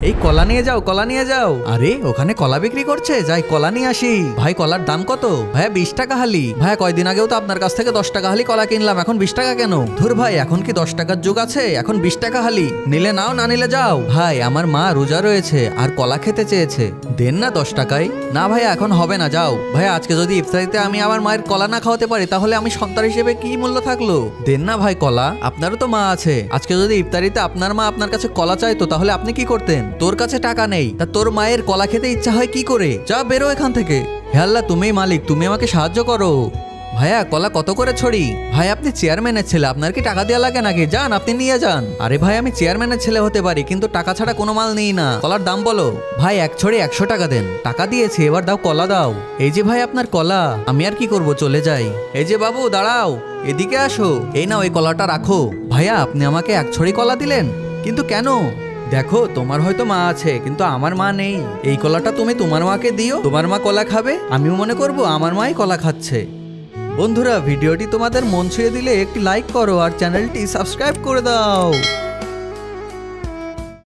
এই কলা নিয়ে যাও, কলা নিয়ে যাও। আরে ওখানে কলা বিক্রি করছে, যাই কলা নিয়ে আসি। ভাই কলার দাম কত? ভাইয়া 20 টাকা হালি। ভাইয়া কয়দিন আগেও তো আপনার কাছ থেকে 10 টাকা হালি কলা কিনলাম, এখন 20 টাকা কেন? ধুর ভাই, এখন কি 10 টাকার যুগ আছে? এখন 20 টাকা হালি, নিলে নাও, না নিলে যাও। ভাই আমার মা রোজা রয়েছে আর কলা খেতে চেয়েছে, দেন না 10 টাকায়। না ভাইয়া এখন হবে না, যাও। ভাইয়া আজকে যদি ইফতারিতে আমি আমার মায়ের কলা না খাওয়াতে পারি তাহলে আমি সন্তান হিসেবে কি মূল্য থাকলো? দেন না ভাই কলা, আপনারও তো মা আছে। আজকে যদি ইফতারিতে আপনার মা আপনার কাছে কলা চাইতো তাহলে আপনি কি করতেন? তোর কাছে টাকা নেই, তা তোর মায়ের কলা খেতে ইচ্ছা হয় কি করে? যা বেরো এখান থেকে। হে আল্লাহ, তুমিই মালিক, তুমি আমাকে সাহায্য করো। ভাইয়া কলা কত করে ছড়ি? ভাই আপনি চেয়ারম্যানের ছেলে, আপনার কি টাকা দেওয়া লাগে নাকি? যান আপনি নিয়ে যান। আরে ভাই আমি চেয়ারম্যানের ছেলে হতে পারি কিন্তু টাকা ছাড়া কোনো মাল নেই না। কলার দাম বলো। ভাই এক ছড়ি 100 টাকা দেন। টাকা দিয়েছি, এবার দাও, কলা দাও। এই যে ভাই আপনার কলা। আমি আর কি করব, চলে যাই। এই যে বাবু দাঁড়াও, এদিকে আসো। এই নাও, এই কলাটা রাখো। ভাইয়া আপনি আমাকে 1 ছড়ি কলা দিলেন, কিন্তু কেন? দেখো তোমার হয়তো মা আছে কিন্তু আমার মা নেই। এই কলাটা তুমি তোমার মাকে দিও, তোমার মা কলা খাবে, আমিও মনে করব আমার মাই কলা খাচ্ছে। বন্ধুরা ভিডিওটি তোমাদের মন ছুঁয়ে দিলে একটি লাইক করো আর চ্যানেলটি সাবস্ক্রাইব করে দাও।